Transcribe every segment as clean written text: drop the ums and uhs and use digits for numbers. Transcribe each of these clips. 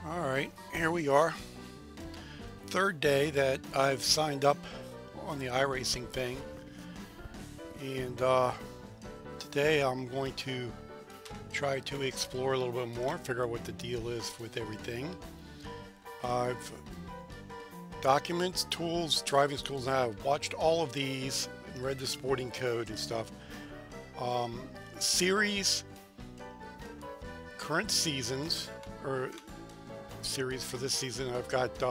All right, here we are. Third day that I've signed up on the iRacing thing, and today I'm going to try to explore a little bit more, figure out what the deal is with everything. I've documents, tools, driving schools, and I've watched all of these and read the sporting code and stuff. Series, current seasons, or series for this season. I've got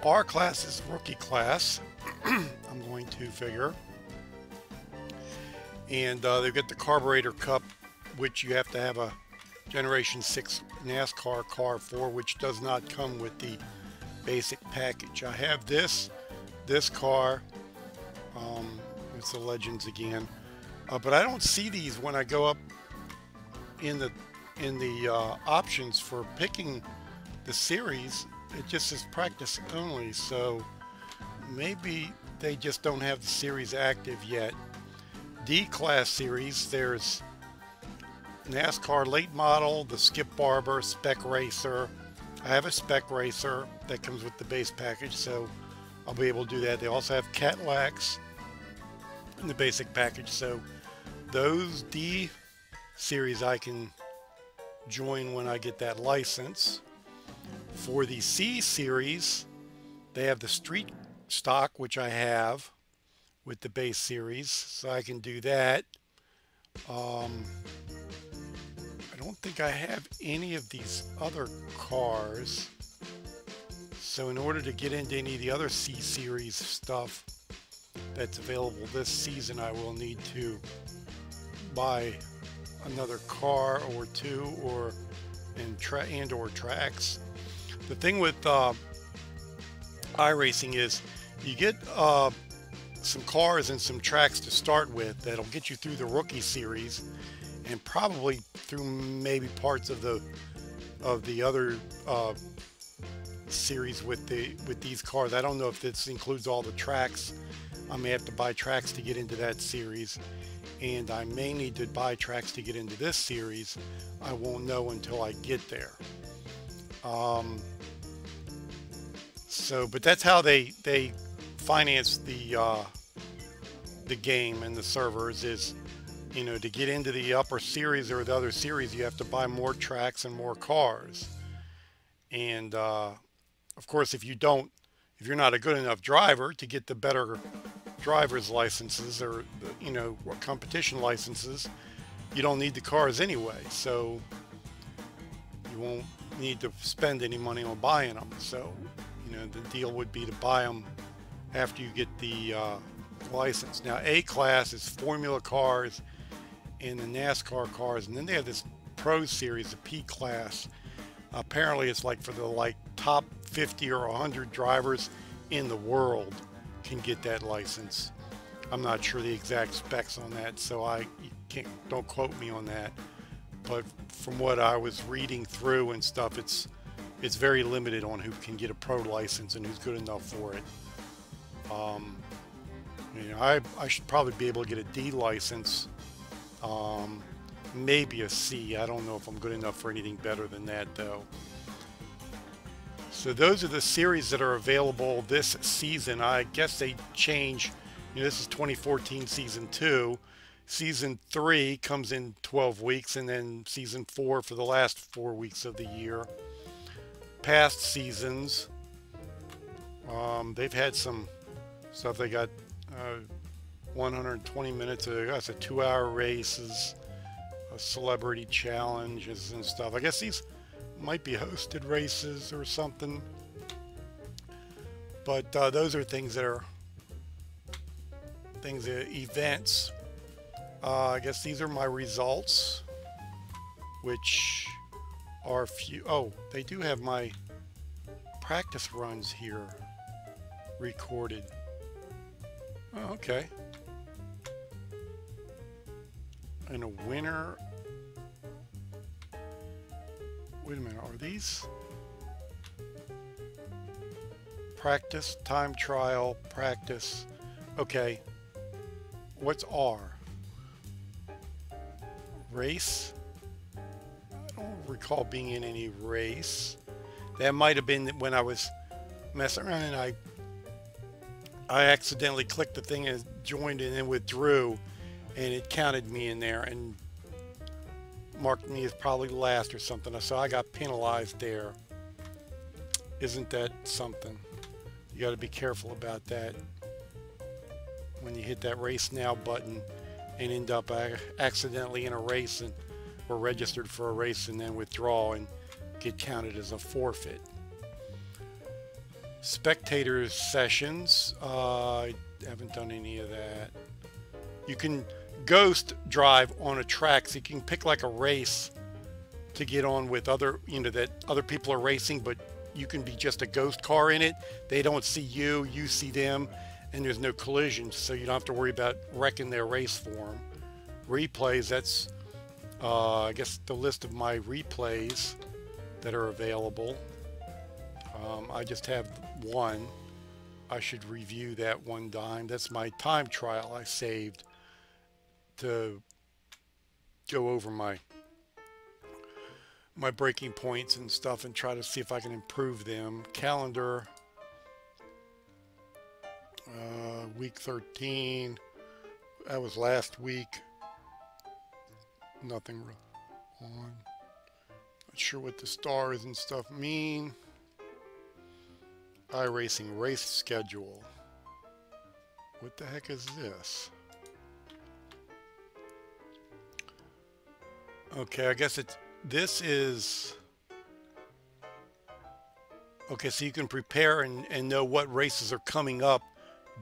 R class is rookie class. I'm going to figure, and they've got the carburetor cup, which you have to have a Generation 6 NASCAR car for, which does not come with the basic package. I have this car. It's the Legends again, but I don't see these when I go up in the options for picking the series. It just says practice only, so maybe they just don't have the series active yet. D class series, there's NASCAR late model, the Skip Barber, Spec Racer. I have a Spec Racer that comes with the base package, so I'll be able to do that. They also have Cadillacs in the basic package, so those D series I can join when I get that license. For the C series, they have the street stock, which I have with the base series, so I can do that. I don't think I have any of these other cars, so in order to get into any of the other C series stuff that's available this season, I will need to buy another car or two, or tracks. The thing with iRacing is you get some cars and some tracks to start with that'll get you through the rookie series, and probably through maybe parts of the other series with these cars. I don't know if this includes all the tracks. I may have to buy tracks to get into that series, and I may need to buy tracks to get into this series. I won't know until I get there. But that's how they finance the game and the servers, is, you know, to get into the upper series or the other series, you have to buy more tracks and more cars. And of course, if you're not a good enough driver to get the better driver's licenses, or competition licenses, you don't need the cars anyway, so you won't need to spend any money on buying them. So the deal would be to buy them after you get the license. Now, A class is formula cars and the NASCAR cars, and then they have this Pro Series, the P class. Apparently it's like for the top 50 or 100 drivers in the world can get that license. I'm not sure the exact specs on that, so don't quote me on that. But from what I was reading through and stuff, it's very limited on who can get a pro license and who's good enough for it. I should probably be able to get a D license, maybe a C. I don't know if I'm good enough for anything better than that, though. So those are the series that are available this season. I guess they change. This is 2014 season 2. Season 3 comes in 12 weeks, and then season 4 for the last 4 weeks of the year. Past seasons, they've had some stuff. They got 120 minutes of, that's a 2-hour races, celebrity challenges and stuff. I guess these might be hosted races or something, but those are events. I guess these are my results, which are few. Oh, they do have my practice runs here recorded. Oh, okay. And a winner. Wait a minute, are these practice, time trial, practice? Okay. What's R? Race? I don't recall being in any race. That might have been when I was messing around and I accidentally clicked the thing and joined and then withdrew, and it counted me in there and marked me as probably last or something. So I got penalized there. Isn't that something? You got to be careful about that when you hit that race now button and end up accidentally in a race and or registered for a race and then withdraw and get counted as a forfeit. Spectators sessions, I haven't done any of that. You can ghost drive on a track, so you can pick like a race to get on with other, that other people are racing, but you can be just a ghost car in it. They don't see you, you see them, and there's no collision, so you don't have to worry about wrecking their race for them. Replays, that's I guess the list of my replays that are available. I just have one. I should review that one time. That's my time trial I saved to go over my breaking points and stuff and try to see if I can improve them. Calendar, week 13, that was last week. Nothing on. Not sure what the stars and stuff mean. iRacing race schedule. What the heck is this? Okay, I guess this is, okay, so you can prepare and know what races are coming up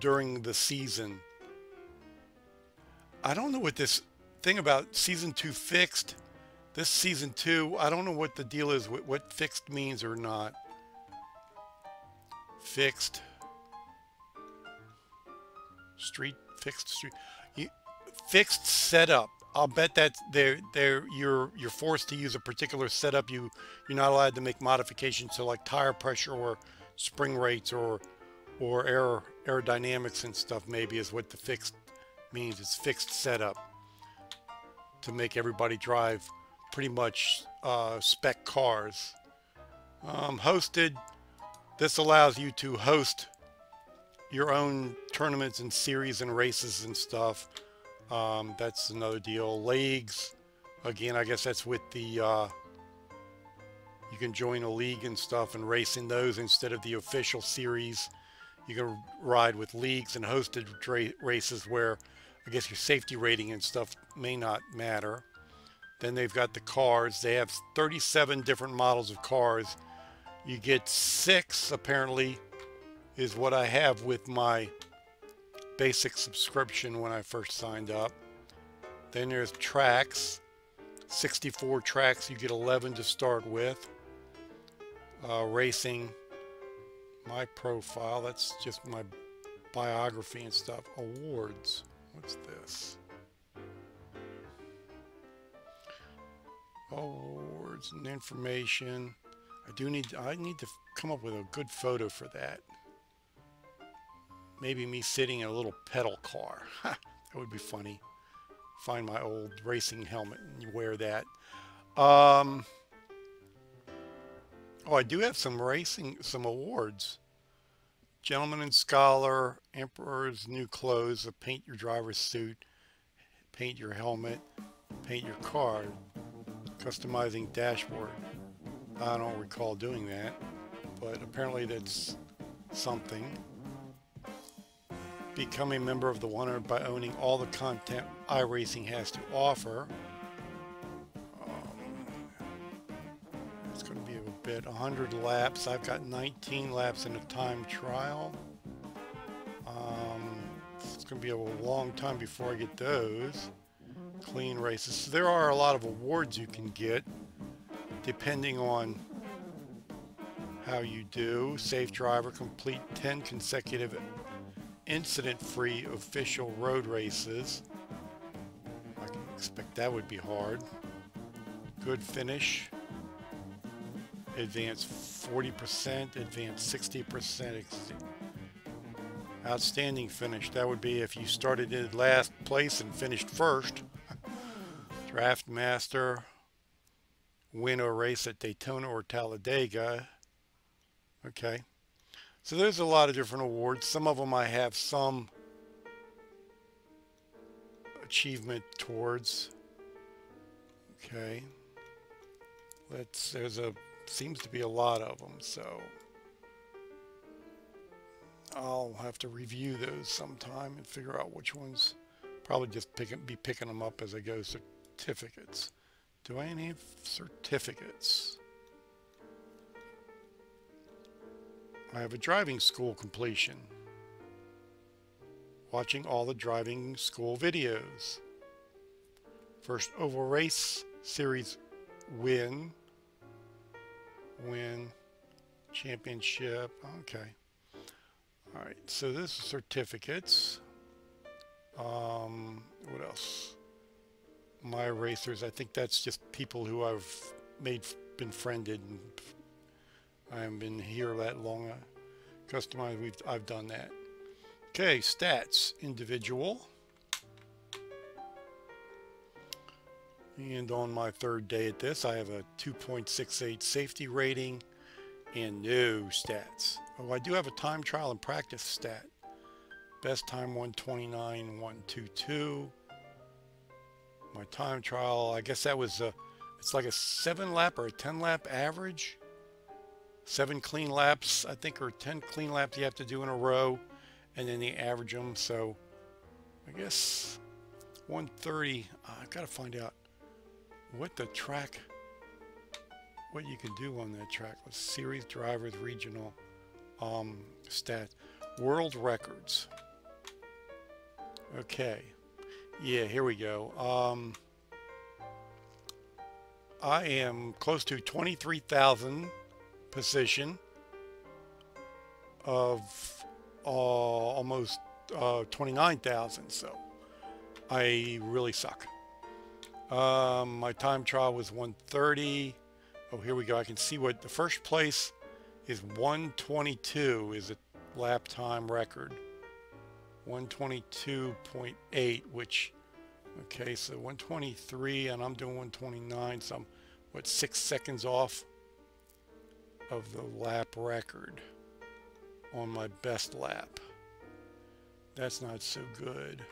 during the season. I don't know what this thing about season 2 fixed. This season 2, I don't know what the deal is, what fixed means or not. Fixed street, fixed setup. I'll bet that you're forced to use a particular setup. You're not allowed to make modifications to like tire pressure or spring rates or aerodynamics and stuff. Maybe is what the fixed means. It's fixed setup to make everybody drive pretty much spec cars. Hosted. This allows you to host your own tournaments and series and races and stuff. That's another deal. Leagues, again, I guess that's with the, you can join a league and stuff and race in those instead of the official series. You can ride with leagues and hosted races where I guess your safety rating and stuff may not matter. Then they've got the cars. They have 37 different models of cars. You get 6, apparently, is what I have with my basic subscription when I first signed up. Then there's tracks, 64 tracks. You get 11 to start with. Racing, my profile, that's just my biography and stuff. Awards, what's this? Awards and information. I need to come up with a good photo for that. Maybe me sitting in a little pedal car. That would be funny. Find my old racing helmet and wear that. Oh, I do have some awards. Gentleman and Scholar, Emperor's New Clothes, paint your driver's suit, paint your helmet, paint your car, customizing dashboard. I don't recall doing that, but apparently that's something. Become a member of the 100 by owning all the content iRacing has to offer. It's going to be a bit. 100 laps. I've got 19 laps in a time trial. It's going to be a long time before I get those. Clean races. So there are a lot of awards you can get depending on how you do. Safe driver, complete 10 consecutive incident-free official road races. I can expect that would be hard. Good finish. Advance 40%, advance 60%. Outstanding finish. That would be if you started in last place and finished first. Draft Master. Win a race at Daytona or Talladega. Okay. So there's a lot of different awards. Some of them I have some achievement towards. Okay. Seems to be a lot of them, so I'll have to review those sometime and figure out which ones. Probably just be picking them up as I go. Certificates. Do I have any certificates? I have a driving school completion. Watching all the driving school videos. First oval race series win. Championship. Okay. All right. So this is certificates. What else? My racers. I think that's just people who I've been friended, and I haven't been here that long. Customized. I've done that. Okay. Stats. Individual. And on my third day at this, I have a 2.68 safety rating and no stats. Oh, I do have a time trial and practice stat. Best time 129.122. My time trial, I guess that was it's like a 7-lap or a 10-lap average. 7 clean laps, I think, or 10 clean laps you have to do in a row, and then they average them. So I guess 130. I've got to find out what the track, what you can do on that track. With series drivers, regional stat, world records. Okay, yeah, here we go. I am close to 23,000 position of almost 29,000, so I really suck. My time trial was 130. Oh, here we go. I can see what the first place is. 122 is a lap time record. 122.8, which, okay, so 123, and I'm doing 129, so I'm, what, 6 seconds off of the lap record on my best lap. That's not so good.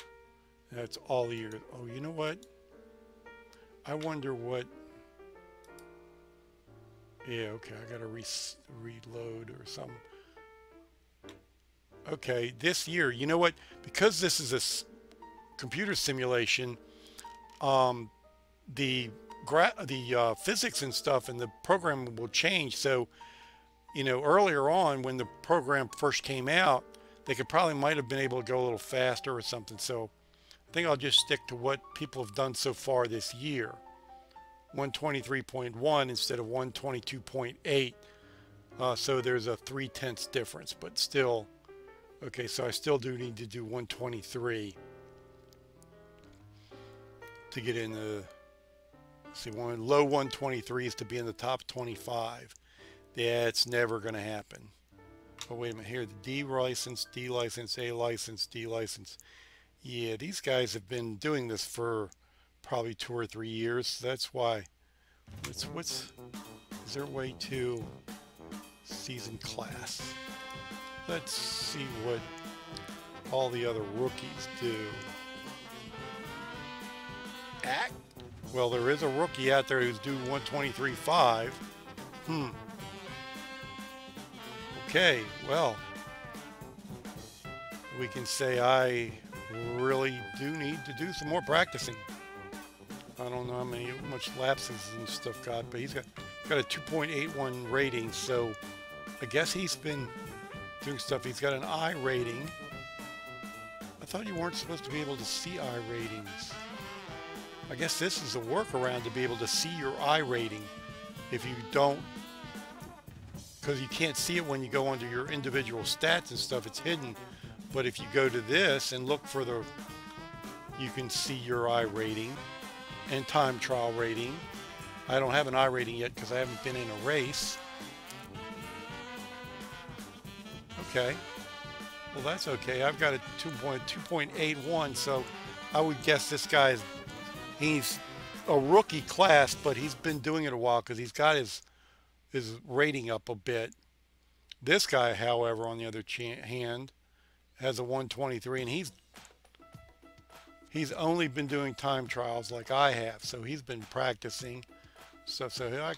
That's all year. Oh, you know what? I wonder what. Yeah, okay, I gotta reload or something. Okay, this year, you know what? Because this is a computer simulation, the physics and stuff and the program will change. So, you know, earlier on when the program first came out, they might have been able to go a little faster or something. So I think I'll just stick to what people have done so far this year. 123.1 instead of 122.8. So there's a 0.3 difference, but still. Okay, so I still do need to do 123 to get in the, see, low 123s to be in the top 25. Yeah, it's never going to happen. Oh, wait a minute here. The D license, D license, A license, D license. Yeah, these guys have been doing this for probably 2 or 3 years. So that's why. Is there a way to season class? Let's see what all the other rookies do. Well, there is a rookie out there who's due 123.5. Okay, well, we can say I really do need to do some more practicing. I don't know how much lapses and stuff got, but he's got a 2.81 rating, so I guess he's been doing stuff. He's got an I rating. I thought you weren't supposed to be able to see I ratings. I guess this is a workaround to be able to see your I rating if you don't, because you can't see it when you go under your individual stats and stuff. It's hidden. But if you go to this and look for you can see your I rating and time trial rating. I don't have an I rating yet because I haven't been in a race. Okay. Well, that's okay. I've got a 2.81, so I would guess this guy's, he's a rookie class, but he's been doing it a while because he's got his rating up a bit. This guy, however, on the other hand, has a 123, and he's only been doing time trials like I have, so he's been practicing stuff. So I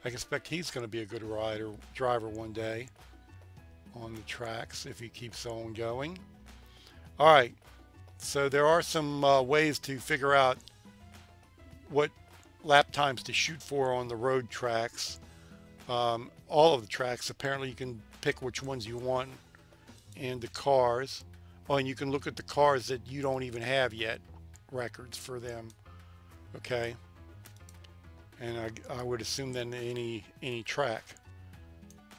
expect he's going to be a good driver one day on the tracks if he keeps on going. All right, so there are some ways to figure out what lap times to shoot for on the road tracks. All of the tracks, apparently you can pick which ones you want, and the cars. Oh, and you can look at the cars that you don't even have yet, records for them. Okay. And I would assume then any track.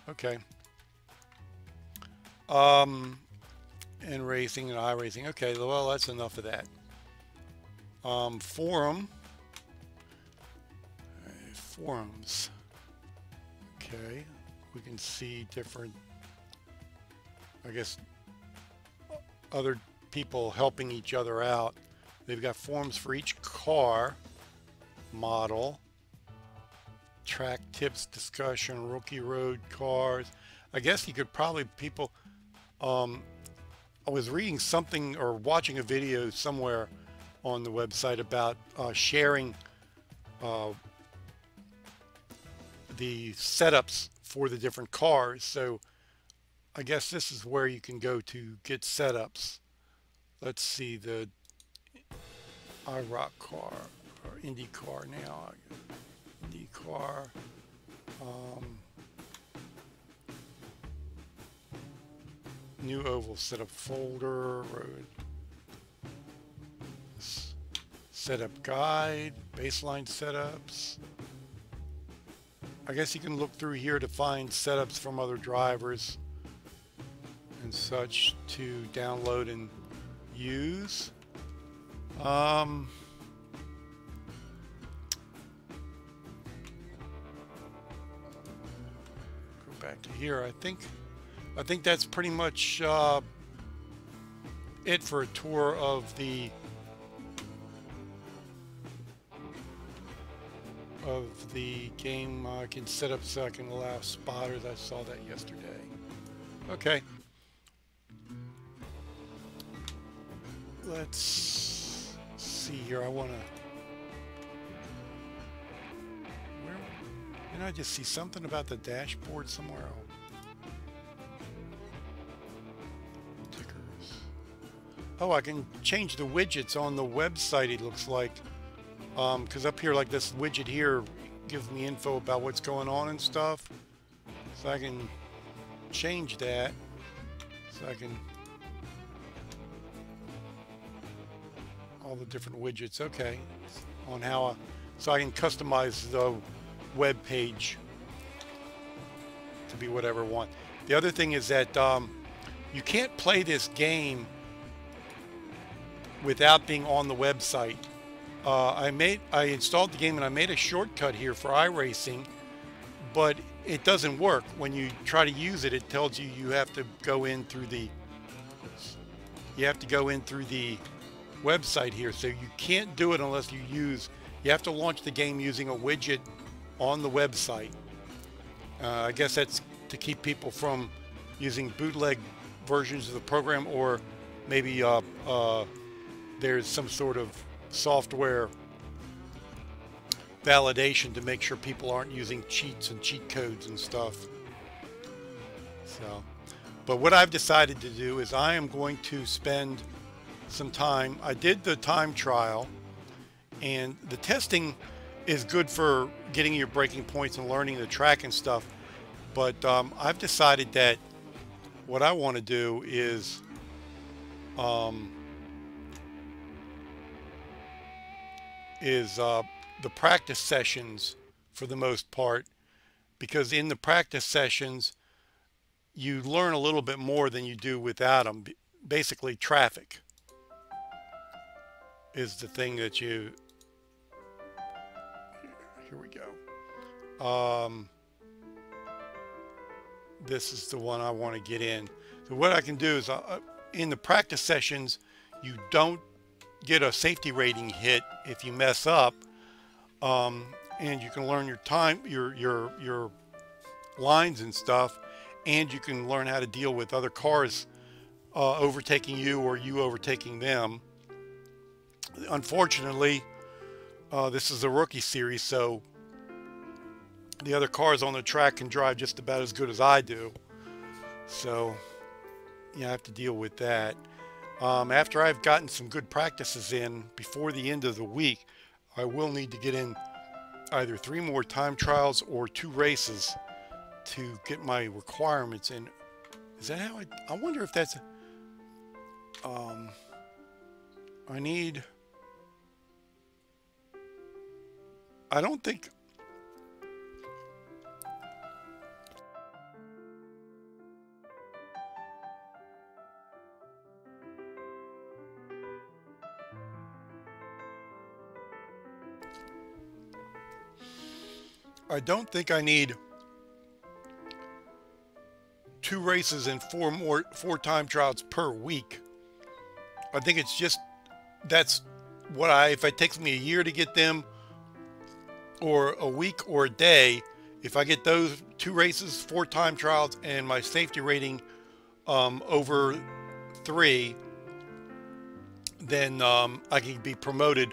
Okay. And racing and iRacing. Okay, well, that's enough of that. Forums. Okay, we can see different, I guess, other people helping each other out. They've got forums for each car model, track tips, discussion, rookie road cars. I guess you could probably I was reading something or watching a video somewhere on the website about sharing the setups for the different cars. So I guess this is where you can go to get setups. Let's see, the iRock car or Indy car now. Indy car. New oval setup folder, road setup guide, baseline setups. I guess you can look through here to find setups from other drivers and such to download and use. Go back to here. I think that's pretty much it for a tour of the game. I can set up so I can allow spotters. I saw that yesterday. Okay. Let's see here. I want to... Didn't I just see something about the dashboard somewhere? Tickers. Oh, I can change the widgets on the website, it looks like. Because up here, like this widget here gives me info about what's going on and stuff. So I can change that. So I can... all the different widgets. Okay. On how so I can customize the web page to be whatever I want. The other thing is that you can't play this game without being on the website. I installed the game and I made a shortcut here for iRacing, but it doesn't work. When you try to use it, it tells you you have to go in through the website here. So you can't do it unless you have to launch the game using a widget on the website. I guess that's to keep people from using bootleg versions of the program, or maybe there's some sort of software validation to make sure people aren't using cheats and cheat codes and stuff. So, but what I've decided to do is I am going to spend some time. I did the time trial, and the testing is good for getting your braking points and learning the track and stuff, but I've decided that what I want to do is the practice sessions for the most part, because in the practice sessions you learn a little bit more than you do without them. Basically, traffic is the thing that you... Here we go. This is the one I want to get in. So what I can do is in the practice sessions, you don't get a safety rating hit if you mess up, and you can learn your time, your lines and stuff. and you can learn how to deal with other cars overtaking you or you overtaking them. Unfortunately, this is a rookie series, so the other cars on the track can drive just about as good as I do. So yeah, I have to deal with that. After I've gotten some good practices in before the end of the week, I will need to get in either 3 more time trials or 2 races to get my requirements in. Is that how I wonder if that's I don't think I need 2 races and 4 time trials per week. I think it's just, that's what if it takes me a year to get them, or a week or a day, if I get those 2 races, 4 time trials, and my safety rating over 3, then I can be promoted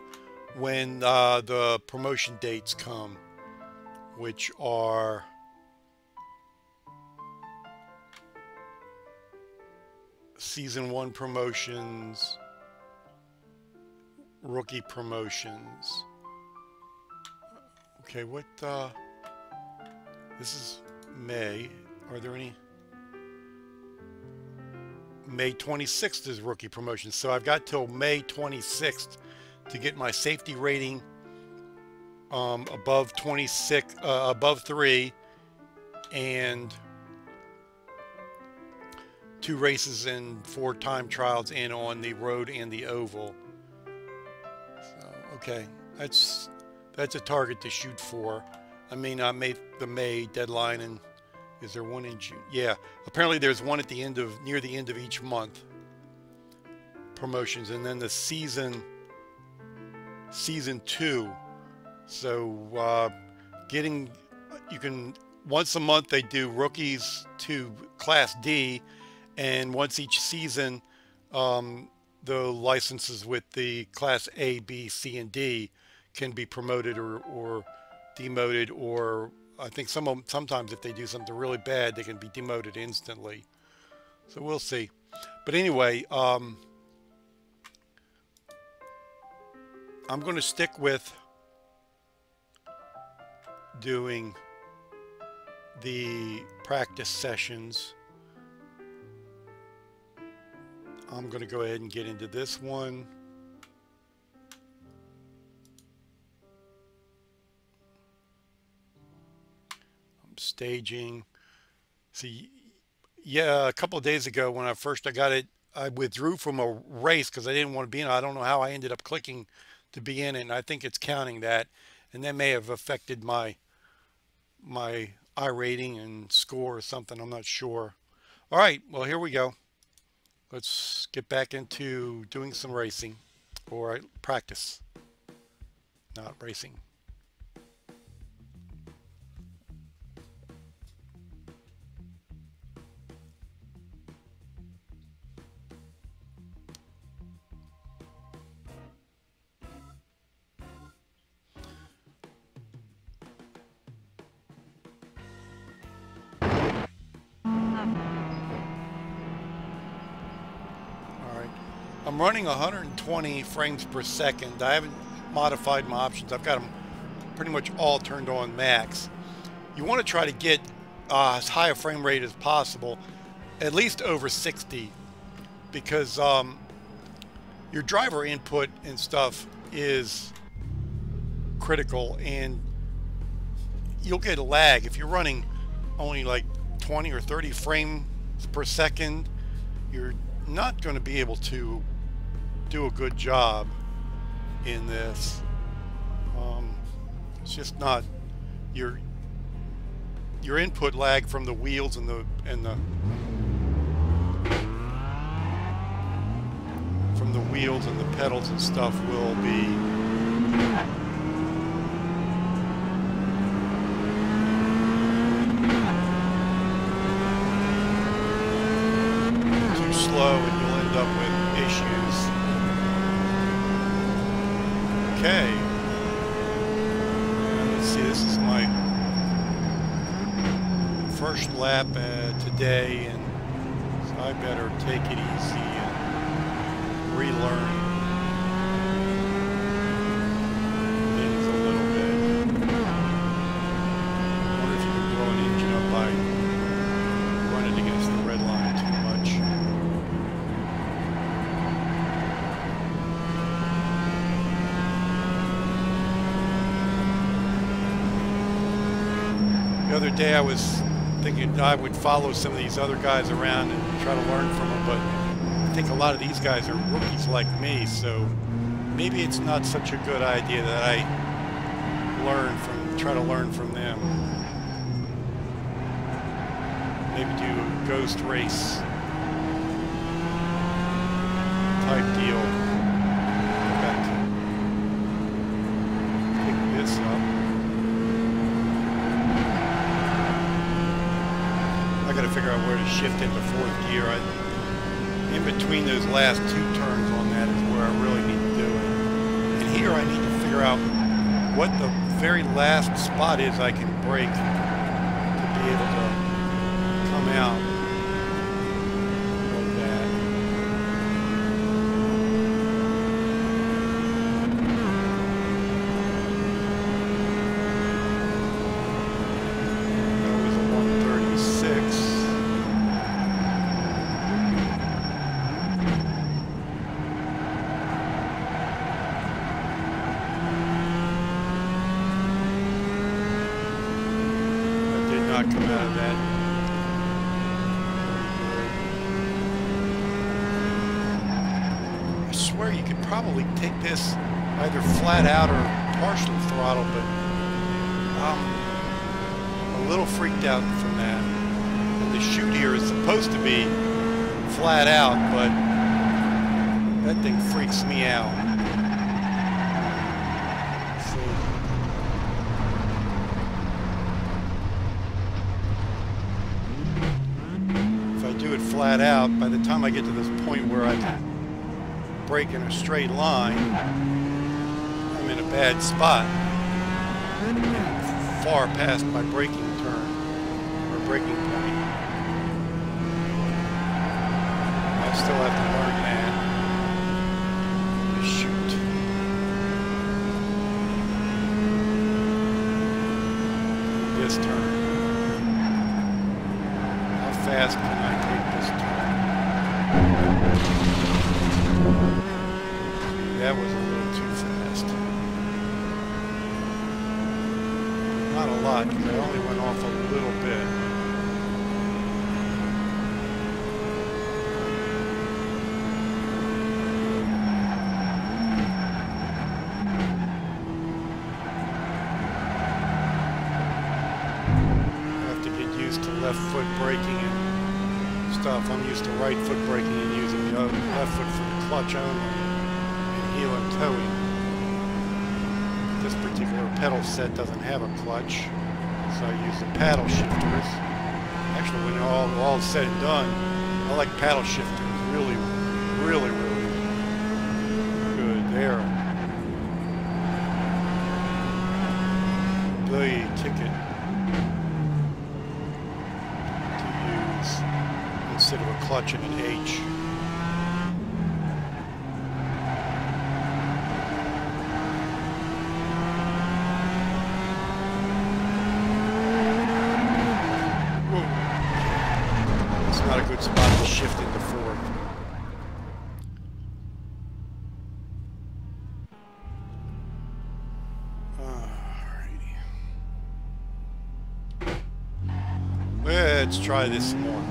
when the promotion dates come, which are Season 1 promotions, rookie promotions. Okay, what, this is May. Are there any? May 26th is rookie promotion. So I've got till May 26th to get my safety rating above 26, above 3, and 2 races and 4 time trials in on the road and the oval. So, okay, that's a target to shoot for. I may not make the May deadline, and is there one in June? Yeah, apparently there's one at the end of, near the end of each month, promotions, and then the season 2. So you can, once a month they do rookies to Class D, and once each season the licenses with the Class A, B, C, and D can be promoted or demoted, or I think sometimes if they do something really bad, they can be demoted instantly. So we'll see. But anyway, I'm going to stick with doing the practice sessions. I'm going to go ahead and get into this one. I'm staging. See, yeah, a couple of days ago when I got it, I withdrew from a race because I didn't want to be in it. I don't know how I ended up clicking to be in it, and I think it's counting that, and that may have affected my iRating and score or something. I'm not sure. All right, well, here we go. Let's get back into doing some racing, or practice, not racing. I'm running 120 frames per second. I haven't modified my options. I've got them pretty much all turned on max. You want to try to get as high a frame rate as possible, at least over 60, because your driver input and stuff is critical, and you'll get a lag. If you're running only like 20 or 30 frames per second, you're not going to be able to do a good job in this. It's just not your input lag from the wheels and the pedals and stuff will be Okay. Let's see, this is my first lap today, and so I better take it easy and relearn things a little bit. I wonder if you can blow an engine up by running against the red line too much. The other day I was thinking I would follow some of these other guys around and try to learn from them, but I think a lot of these guys are rookies like me, so maybe it's not such a good idea that I try to learn from them. Maybe do a ghost race type deal. Got to pick this up. I got to figure out where to shift into fourth gear. In between those last two turns on that is where I really need to do it. And here I need to figure out what the very last spot is I can brake to be able to come out like that. That was a 136. Come out of that. I swear you could probably take this either flat out or partial throttle, but I'm a little freaked out from that. And the chute here is supposed to be flat out, but that thing freaks me out. Flat out, by the time I get to this point where I can brake in a straight line, I'm in a bad spot, far past my braking turn or braking point. I still have to learn that. Shoot. This turn. How fast can I take this turn? That was a little too fast. Not a lot, because I only went off a little bit. I have to get used to left foot braking and stuff. I'm used to right foot braking and using the left foot for the clutch only. Heel and towing. This particular pedal set doesn't have a clutch, so I use the paddle shifters. Actually, when all is said and done, I like paddle shifters. Really, really, really good. There. The ticket to use instead of a clutch and an H. Not a good spot to shift into fourth. Alrighty. Let's try this some more.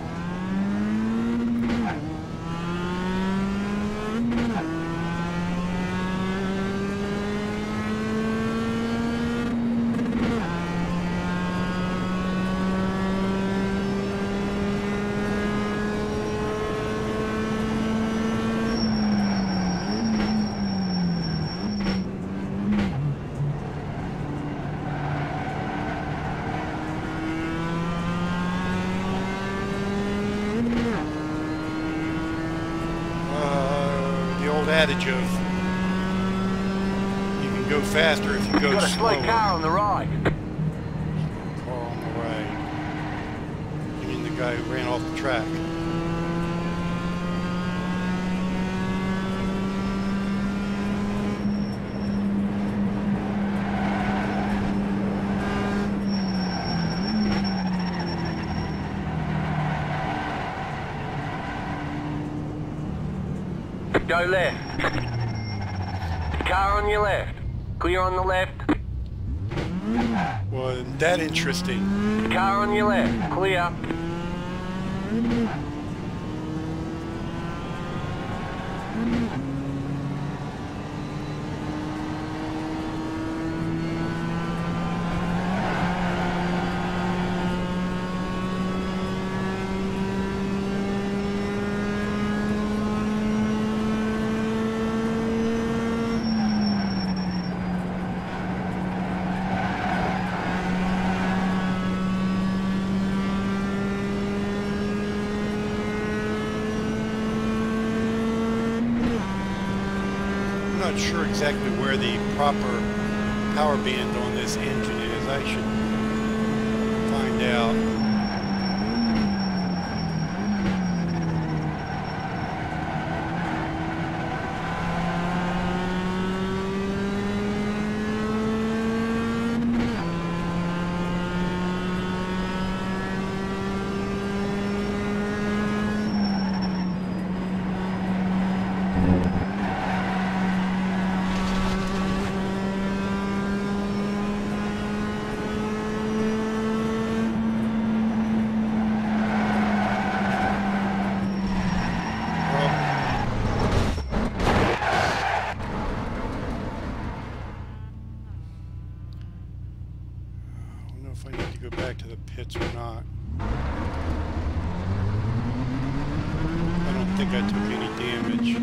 Adage of you can go faster if you go Got a slower. slow car on the right. Car on the right. You mean the guy who ran off the track? Go left. Car on your left. Clear on the left. Well, isn't that interesting? Car on your left. Clear. I'm not sure exactly where the proper power band on this engine is. I should find out. If I need to go back to the pits or not. I don't think I took any damage.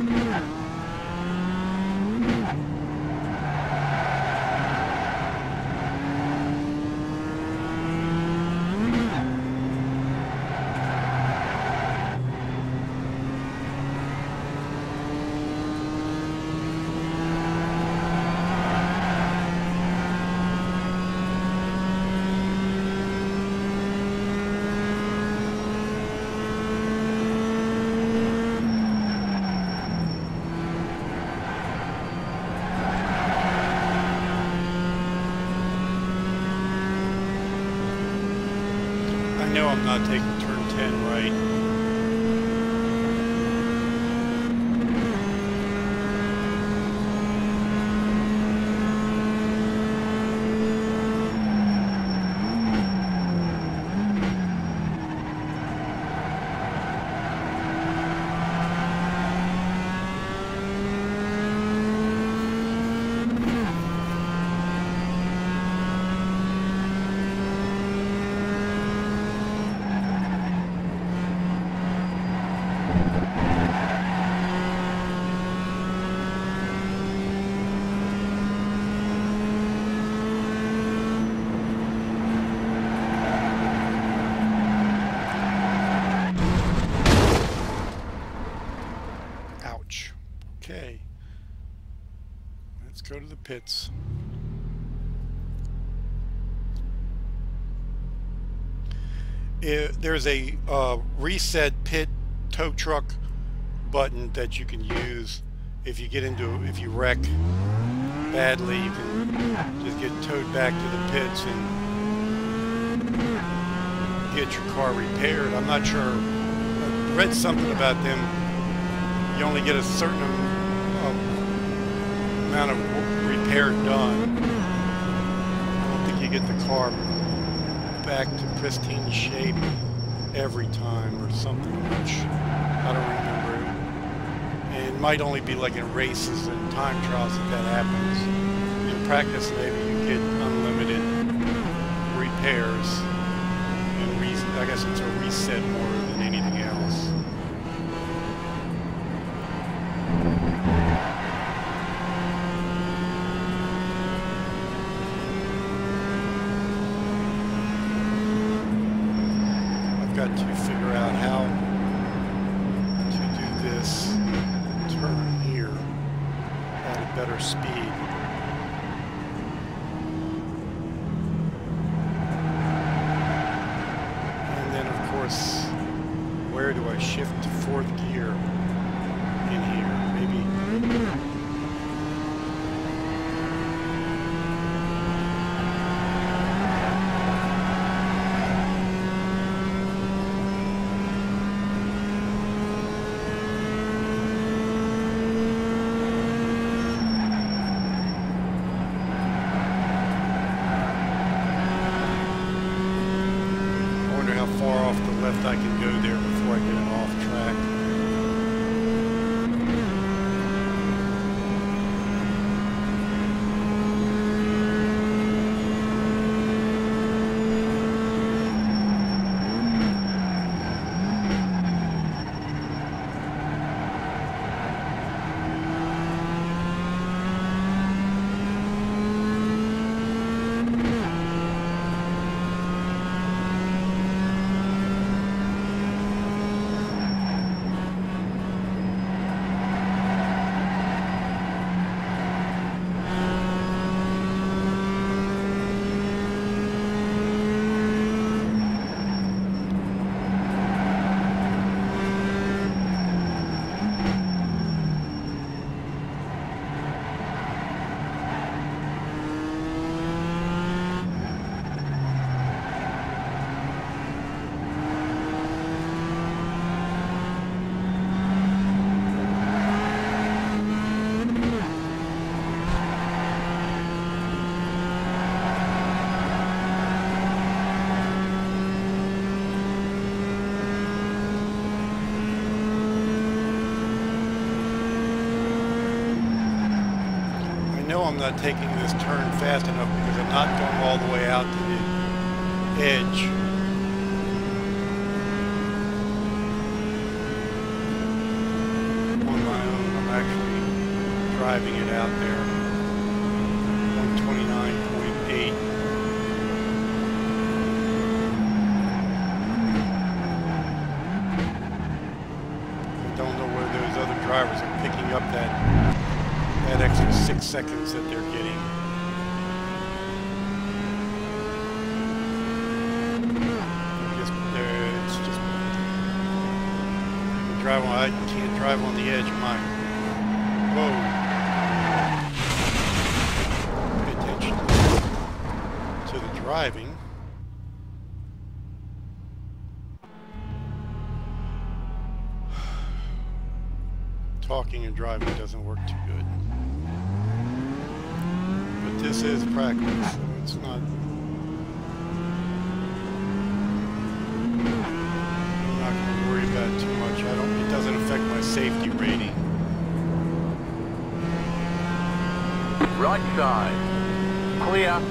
I know I'm not taking turn 10 right. Okay, let's go to the pits. There's a reset pit tow truck button that you can use if you wreck badly. You can just get towed back to the pits and get your car repaired. I'm not sure. I read something about them. You only get a certain amount of repair done. I don't think you get the car back to pristine shape every time or something, which I don't remember. And it might only be like in races and time trials that happens. In practice, maybe you get unlimited repairs. And I guess it's a reset more than anything else. Got to figure out how to do this turn here at a better speed. left I can go there before I get off track. I'm not taking this turn fast enough because I'm not going all the way out to the edge. On my own, I'm actually driving it out there. 129.8. I don't know where those other drivers are picking up that extra 6 seconds that they're getting. It's just I can't drive on the edge of mine. Whoa. Pay attention to the driving. Talking and driving doesn't work too good. But this is practice, so it's not... I'm not going to worry about it too much. It doesn't affect my safety rating. Right side. Clear.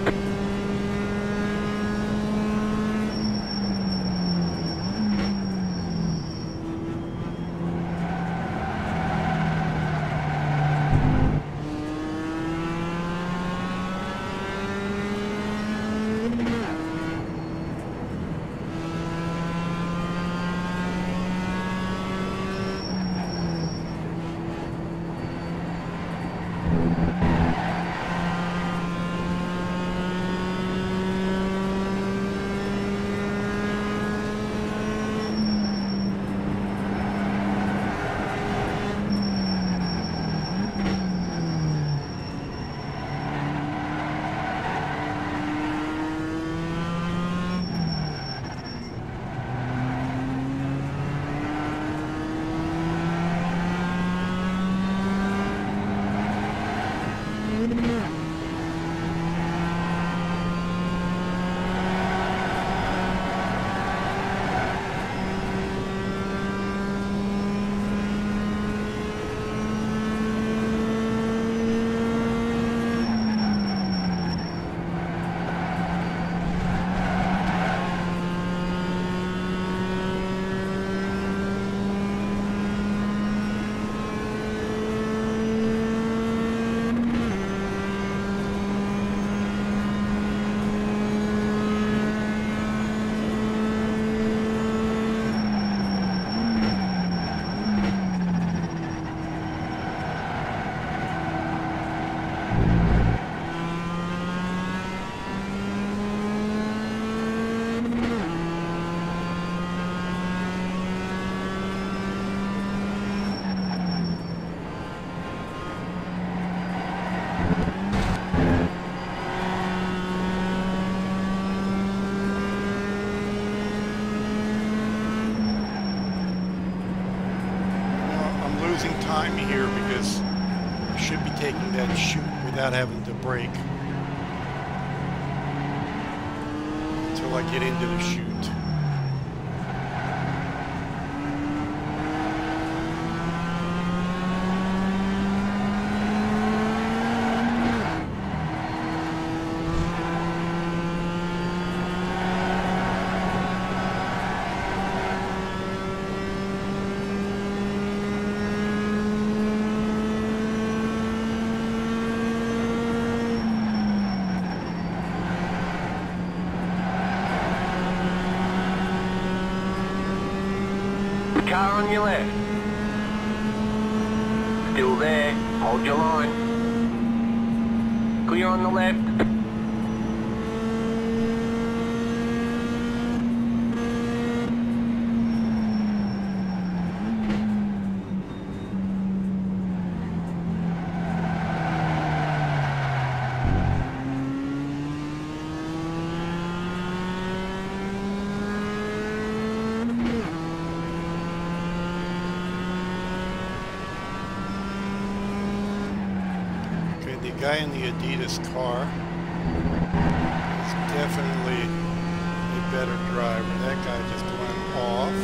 Time here because I should be taking that chute without having to brake until I get into the chute. Car on your left. Still there. Hold your line. Clear on the left. The guy in the Adidas car is definitely a better driver. That guy just went off.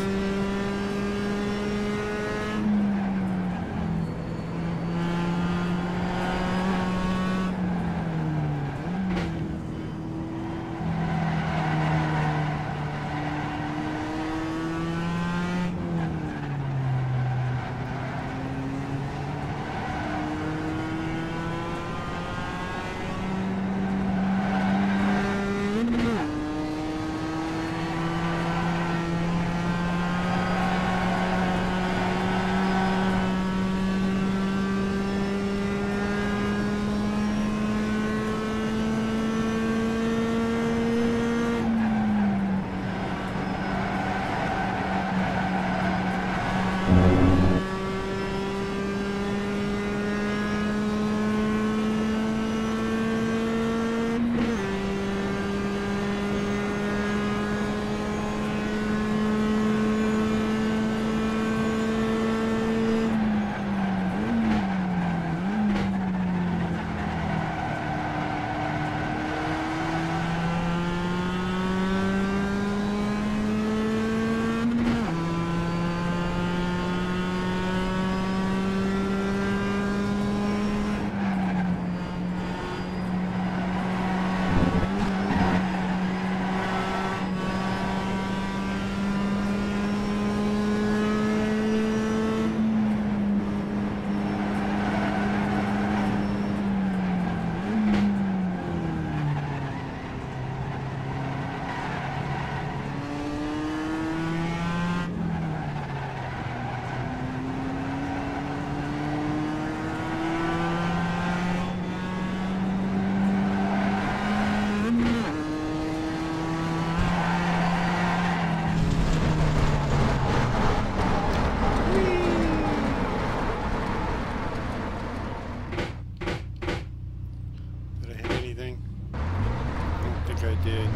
I did.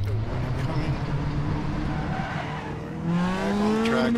The one coming. Back on the track.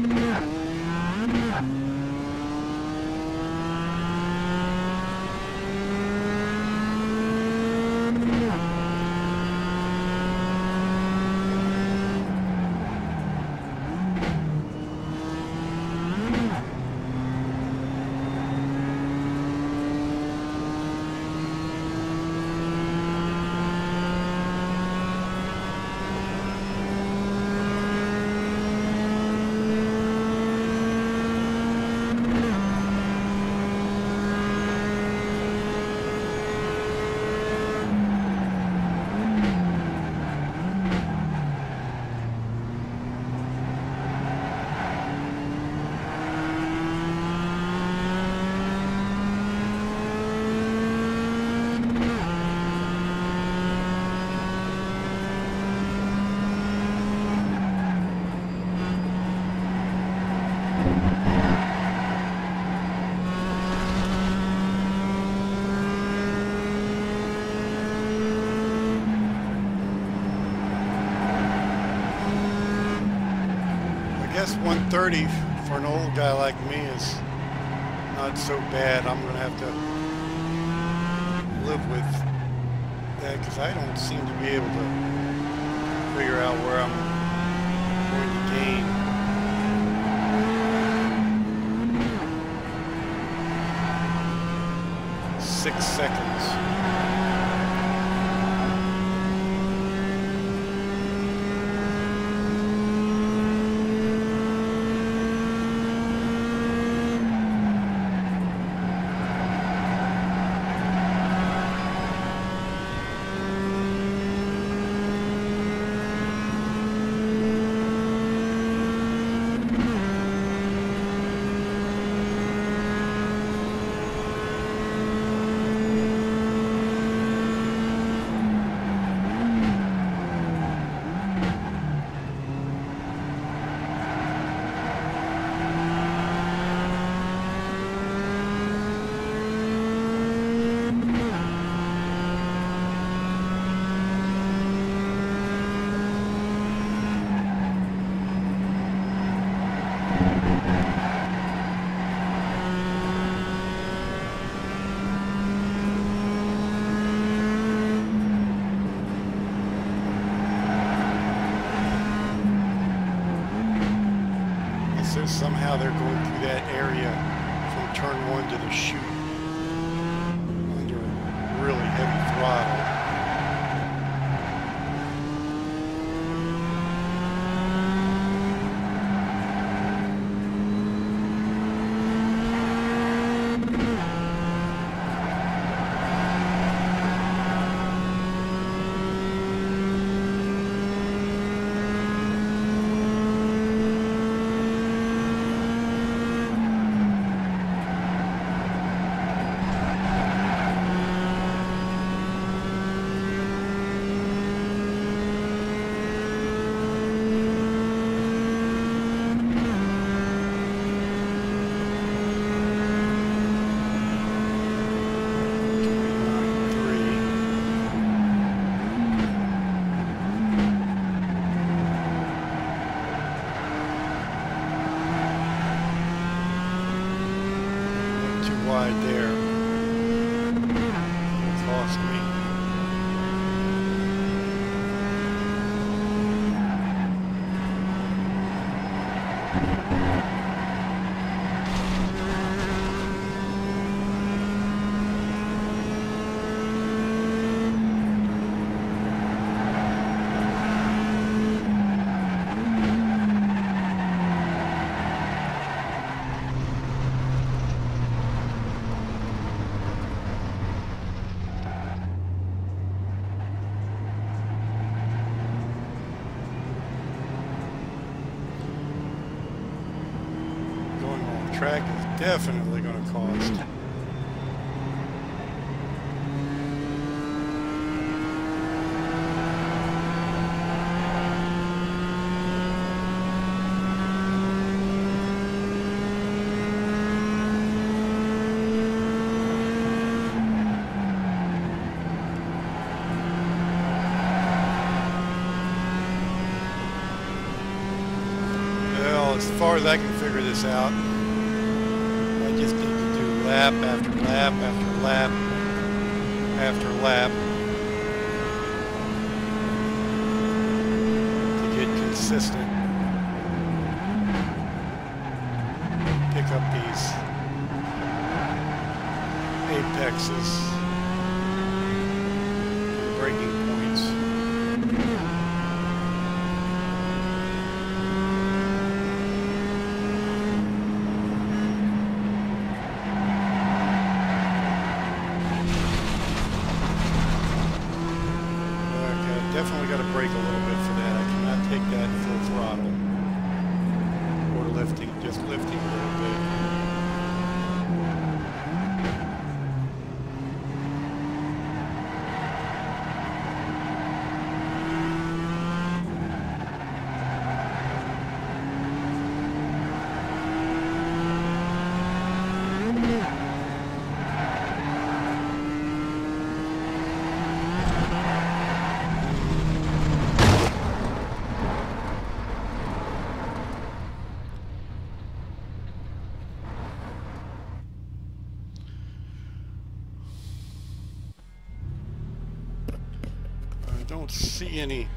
I guess 130 for an old guy like me is not so bad. I'm going to have to live with that because I don't seem to be able to figure out where I'm going to gain 6 seconds. how they're going through that area from turn 1 to the chute under really heavy throttle. Wide there. Cost me. Track is definitely going to cost. Well, as far as I can figure this out, just need to do lap after lap after lap after lap to get consistent. Pick up these apexes, braking points. Definitely got to brake a little bit for that. I cannot take that full throttle or lifting, just lifting a little bit. Don't see any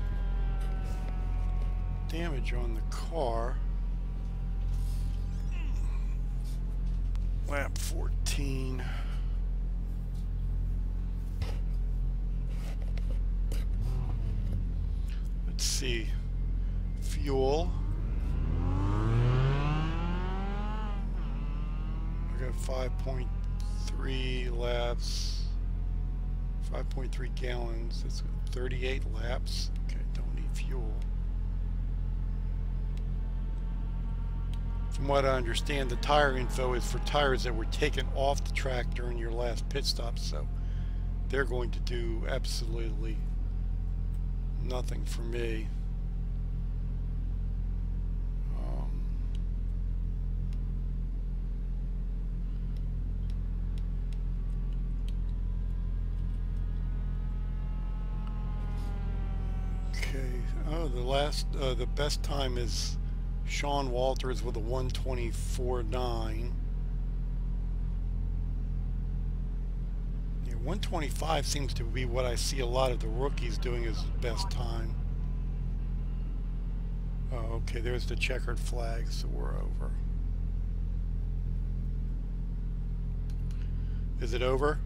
damage on the car. Lap 14. Let's see. Fuel. I got 5.3 laps. 5.3 gallons. That's 38 laps. Okay, don't need fuel. From what I understand, the tire info is for tires that were taken off the track during your last pit stop, so they're going to do absolutely nothing for me. Oh, the best time is Sean Walters with a 1:24.9. Yeah, 1:25 seems to be what I see a lot of the rookies doing as best time. Oh, okay, there's the checkered flag, so we're over. Is it over?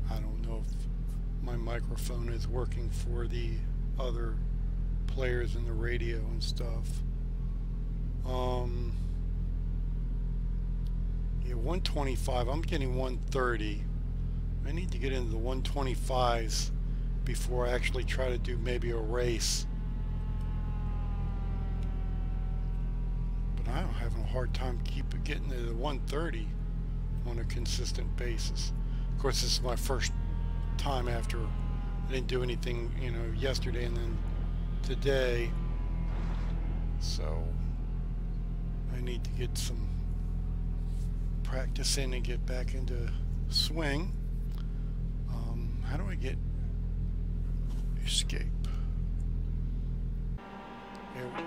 I don't know if my microphone is working for the other players in the radio and stuff. Yeah, 125. I'm getting 130. I need to get into the 125s before I actually try to do maybe a race. But I'm having a hard time getting to the 130 on a consistent basis. Of course, this is my first time after I didn't do anything, you know, yesterday and then today. So I need to get some practice in and get back into swing. How do I get escape? There we go.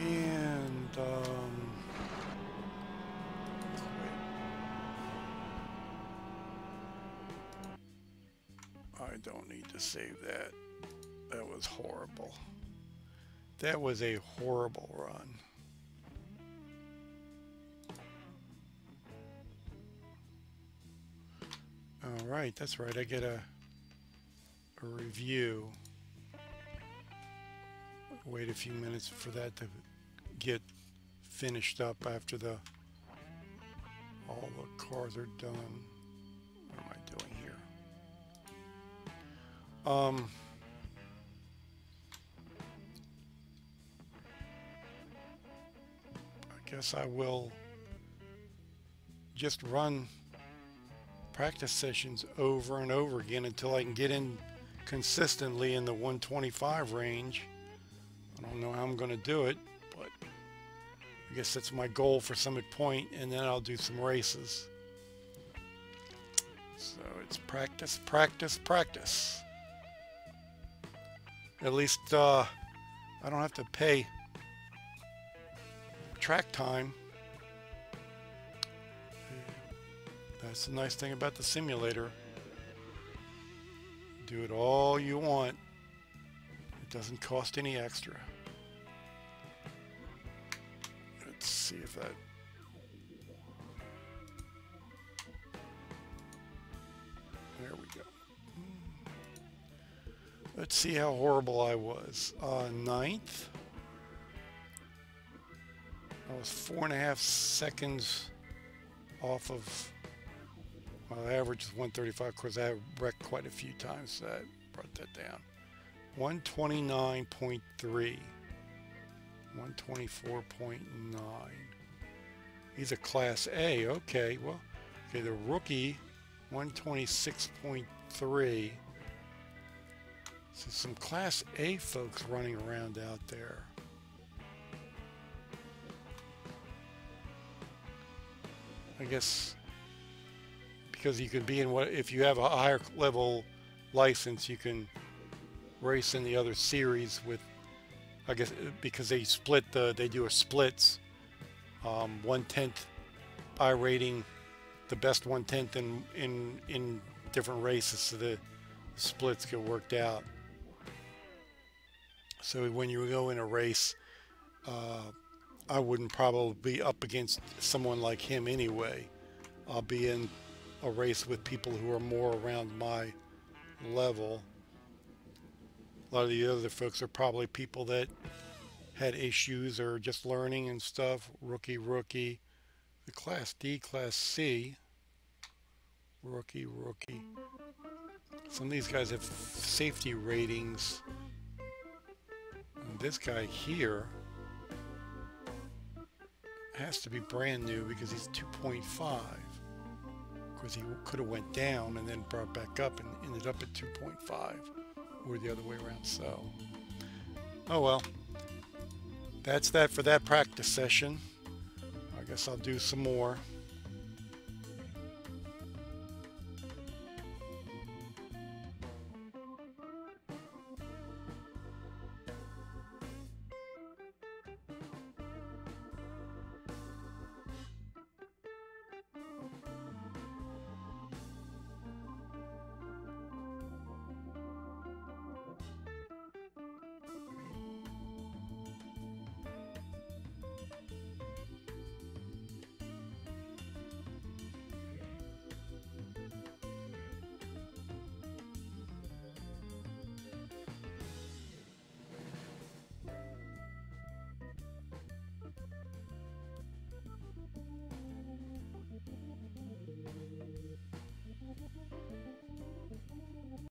And I don't need to save that. That was horrible. That was a horrible run. All right, that's right. I get a review. Wait a few minutes for that to get finished up after all the cars are done. What am I doing here? I guess I will just run practice sessions over and over again until I can get in consistently in the 125 range. I don't know how I'm going to do it, but I guess that's my goal for Summit Point, and then I'll do some races. So it's practice, practice, practice. At least I don't have to pay track time. That's the nice thing about the simulator. Do it all you want. It doesn't cost any extra. Let's see if that... There we go. Let's see how horrible I was. 9th. I was 4.5 seconds off of... Well, the average is 135. Of course, I wrecked quite a few times, so that brought that down. 129.3. 124.9. He's a Class A. Okay, well, okay, the rookie, 126.3. So some Class A folks running around out there. I guess... because you can be in what, if you have a higher level license, you can race in the other series with, I guess, because they split they do a splits, 1/10 iRating, the best 1/10 in different races, so the splits get worked out. So when you go in a race, I wouldn't probably be up against someone like him anyway. I'll be in a race with people who are more around my level. A lot of the other folks are probably people that had issues or just learning and stuff. Rookie, the Class D, Class C, rookie. Some of these guys have safety ratings. And this guy here has to be brand new because he's 2.5. Because he could have went down and then brought back up and ended up at 2.5, or the other way around. So, oh well, that's that for that practice session. I guess I'll do some more.